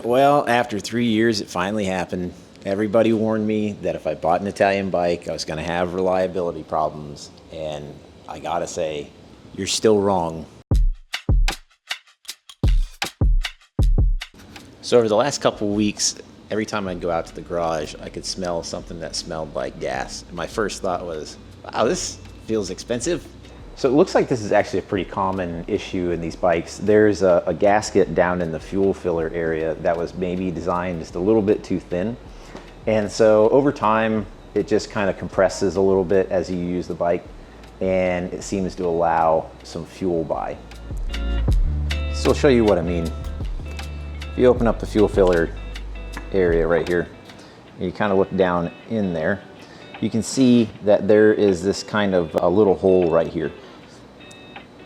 Well, after 3 years, it finally happened. Everybody warned me that if I bought an Italian bike, I was going to have reliability problems. And I gotta say, you're still wrong. So over the last couple weeks, every time I'd go out to the garage, I could smell something that smelled like gas. And my first thought was, wow, this feels expensive. So it looks like this is actually a pretty common issue in these bikes. There's a gasket down in the fuel filler area that was maybe designed just a little bit too thin. And so over time, it just kind of compresses a little bit as you use the bike, and it seems to allow some fuel by. So I'll show you what I mean. If you open up the fuel filler area right here, and you kind of look down in there, you can see that there is this kind of a little hole right here.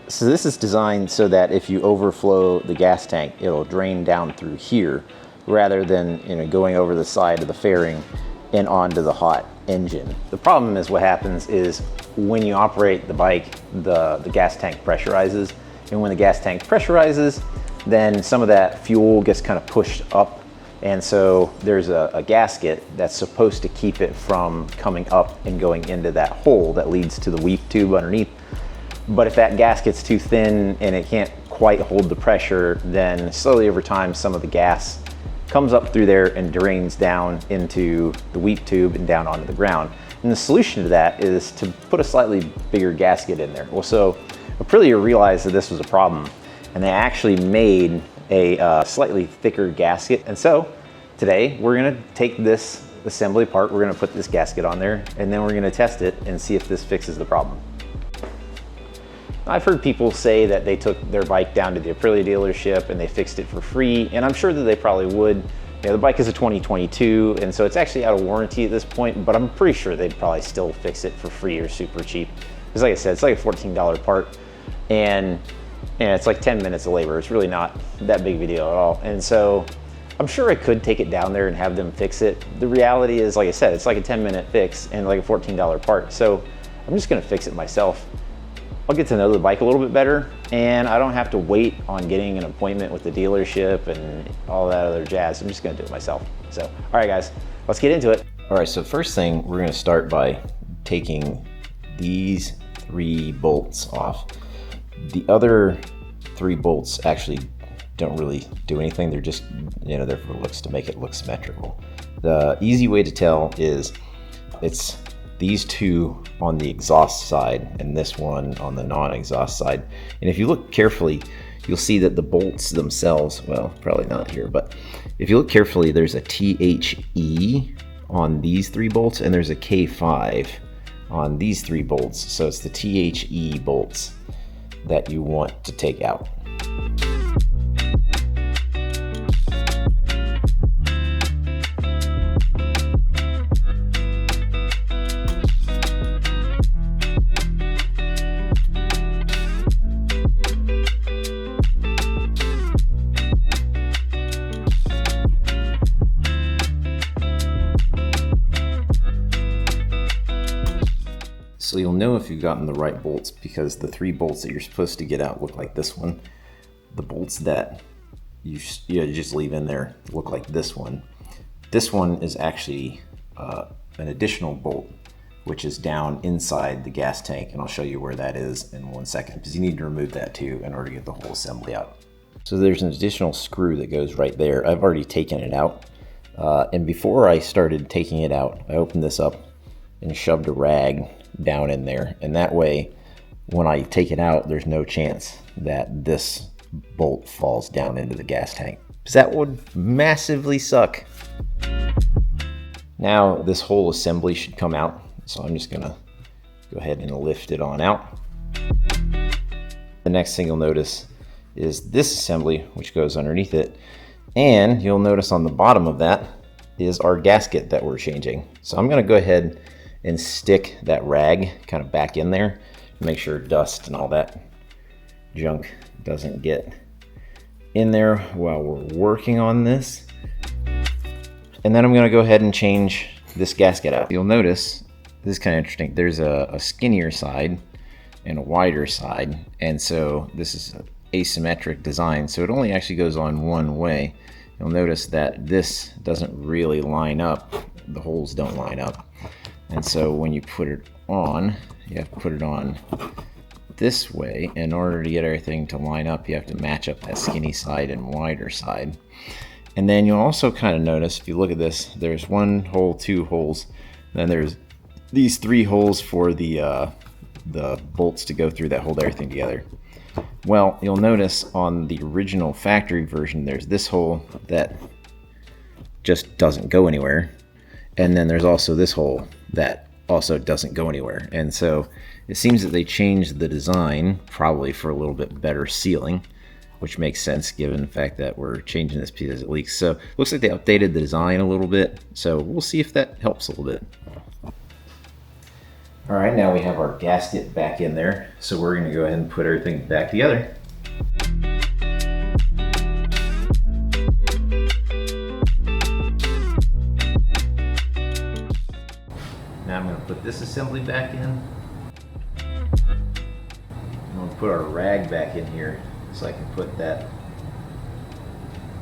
So this is designed so that if you overflow the gas tank, it'll drain down through here rather than going over the side of the fairing and onto the hot engine. The problem is what happens is when you operate the bike, the gas tank pressurizes, and when the gas tank pressurizes, then some of that fuel gets kind of pushed up, and so there's a gasket that's supposed to keep it from coming up and going into that hole that leads to the weep tube underneath. But if that gasket's too thin and it can't quite hold the pressure, then slowly over time some of the gas comes up through there and drains down into the weep tube and down onto the ground. And the solution to that is to put a slightly bigger gasket in there. Well, so Aprilia realized that this was a problem, and they actually made a slightly thicker gasket. And so today we're gonna take this assembly apart, we're gonna put this gasket on there, and then we're gonna test it and see if this fixes the problem. I've heard people say that they took their bike down to the Aprilia dealership and they fixed it for free, and I'm sure that they probably would. The bike is a 2022, and so it's actually out of warranty at this point, but I'm pretty sure they'd probably still fix it for free or super cheap. Because like I said, it's like a $14 part, and it's like 10 minutes of labor. It's really not that big of a deal at all. And so I'm sure I could take it down there and have them fix it. The reality is, like I said, it's like a 10-minute fix and like a $14 part. So I'm just gonna fix it myself. I'll get to know the bike a little bit better, and I don't have to wait on getting an appointment with the dealership and all that other jazz. I'm just gonna do it myself. So, all right guys, let's get into it. All right, so first thing, we're gonna start by taking these 3 bolts off. The other 3 bolts actually don't really do anything. They're just, there for looks, to make it look symmetrical. The easy way to tell is it's these 2 on the exhaust side and this one on the non-exhaust side. And if you look carefully, you'll see that the bolts themselves, well, probably not here, but if you look carefully, there's a THE on these 3 bolts and there's a K5 on these 3 bolts. So it's the THE bolts that you want to take out. So you'll know if you've gotten the right bolts because the 3 bolts that you're supposed to get out look like this one. The bolts that you just leave in there look like this one. This one is actually an additional bolt, which is down inside the gas tank, and I'll show you where that is in 1 second, because you need to remove that too in order to get the whole assembly out. So there's an additional screw that goes right there. I've already taken it out, and before I started taking it out, I opened this up and shoved a rag down in there, and that way when I take it out, there's no chance that this bolt falls down into the gas tank, because that would massively suck. Now this whole assembly should come out, so I'm just gonna go ahead and lift it on out. The next thing you'll notice is this assembly, which goes underneath it, and you'll notice on the bottom of that is our gasket that we're changing. So I'm gonna go ahead and stick that rag kind of back in there, make sure dust and all that junk doesn't get in there while we're working on this. And then I'm gonna go ahead and change this gasket out. You'll notice, this is kind of interesting, there's a skinnier side and a wider side, and so this is an asymmetric design, so it only actually goes on one way. you'll notice that this doesn't really line up. The holes don't line up. And so when you put it on, you have to put it on this way. In order to get everything to line up, you have to match up that skinny side and wider side. And then you'll also kind of notice, if you look at this, there's 1 hole, 2 holes, then there's these 3 holes for the bolts to go through that hold everything together. Well, you'll notice on the original factory version, there's this hole that just doesn't go anywhere. And then there's also this hole that also doesn't go anywhere. And so it seems that they changed the design, probably for a little bit better sealing, which makes sense given the fact that we're changing this piece as it leaks. So it looks like they updated the design a little bit. So we'll see if that helps a little bit. All right, now we have our gasket back in there. So we're gonna go ahead and put everything back together. Now I'm gonna put this assembly back in. I'm gonna put our rag back in here so I can put that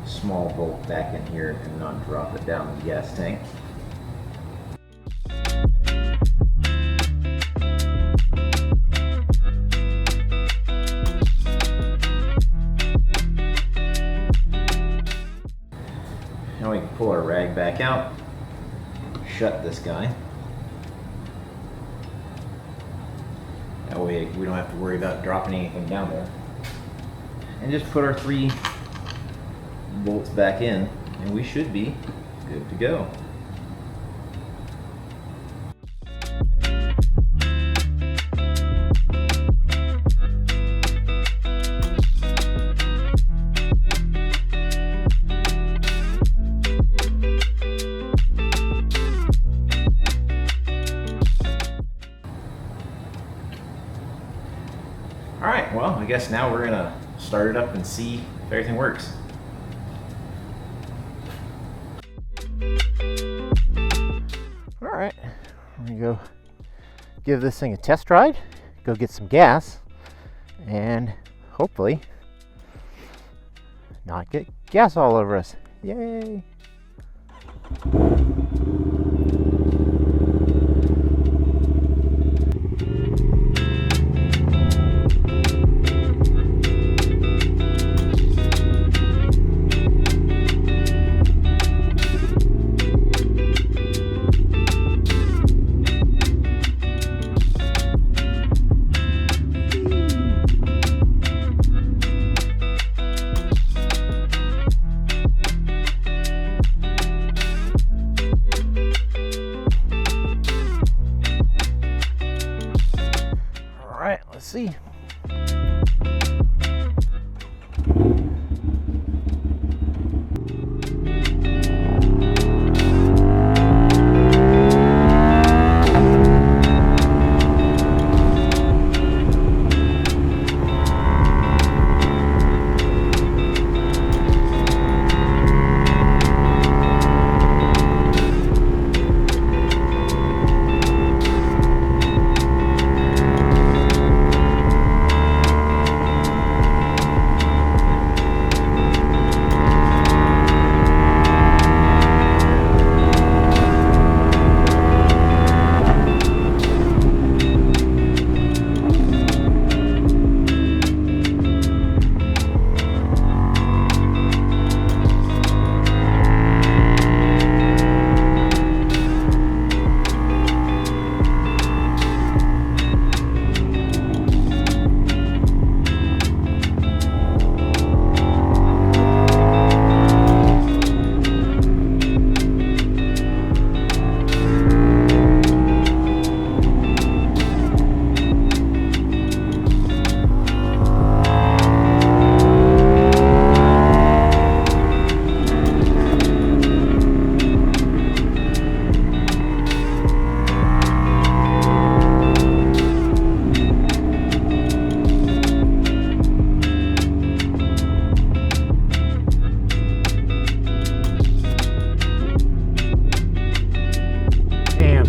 small bolt back in here and not drop it down the gas tank. Now we can pull our rag back out, shut this guy. That way we don't have to worry about dropping anything down there. And just put our 3 bolts back in and we should be good to go. Alright, well, I guess now we're gonna start it up and see if everything works. Alright, I'm gonna go give this thing a test ride, go get some gas, and hopefully not get gas all over us. Yay! Let's see.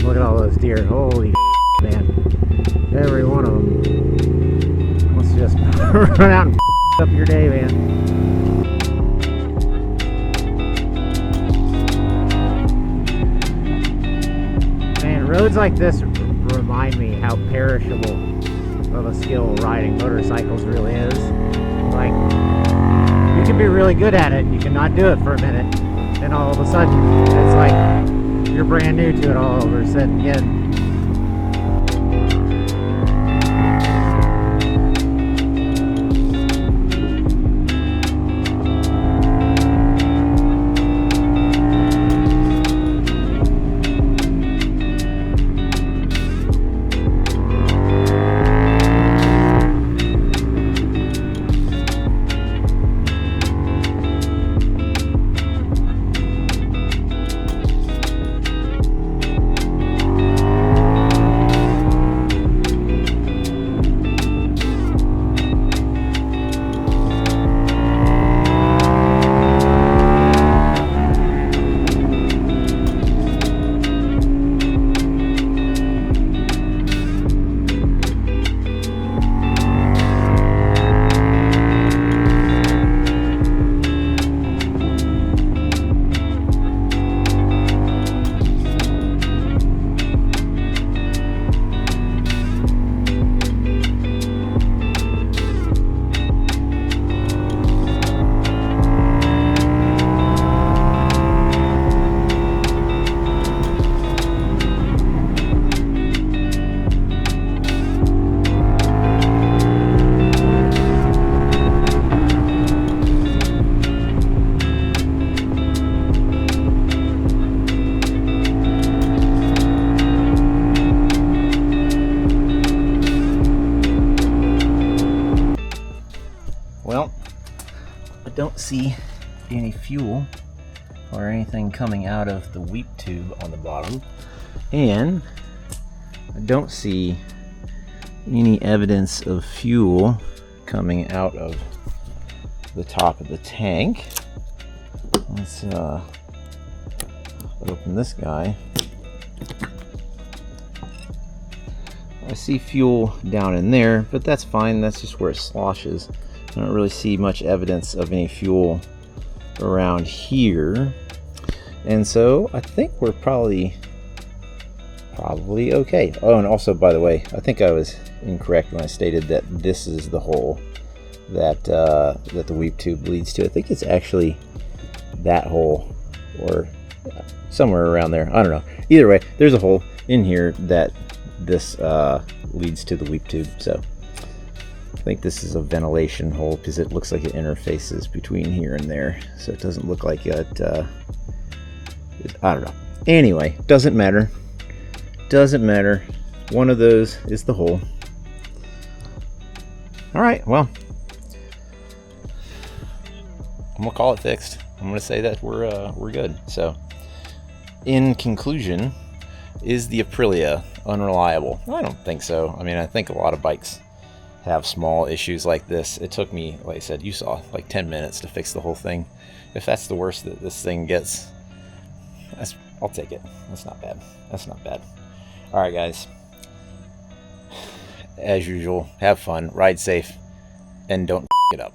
Look at all those deer. Holy man. Every one of them wants to just run out and up your day, man. Roads like this remind me how perishable of a skill riding motorcycles really is. Like, you can be really good at it, you can not do it for a minute, then all of a sudden it's like you're brand new to it all over a sudden again. Well, I don't see any fuel or anything coming out of the weep tube on the bottom, and I don't see any evidence of fuel coming out of the top of the tank. Let's open this guy. I see fuel down in there, but that's fine, that's just where it sloshes. I don't really see much evidence of any fuel around here, and so I think we're probably okay. Oh, and also, by the way, I think I was incorrect when I stated that this is the hole that that the weep tube leads to. I think it's actually that hole, or somewhere around there. I don't know. Either way, there's a hole in here that this leads to the weep tube. So I think this is a ventilation hole because it looks like it interfaces between here and there, so it doesn't look like it. I don't know. Anyway, doesn't matter. Doesn't matter. One of those is the hole. All right. Well, I'm gonna call it fixed. I'm gonna say that we're good. So, in conclusion, is the Aprilia unreliable? I don't think so. I mean, I think a lot of bikes have small issues like this. It took me, like I said, you saw, like 10 minutes to fix the whole thing. If that's the worst that this thing gets, I'll take it. That's not bad. That's not bad. All right, guys. As usual, have fun, ride safe, and don't it up.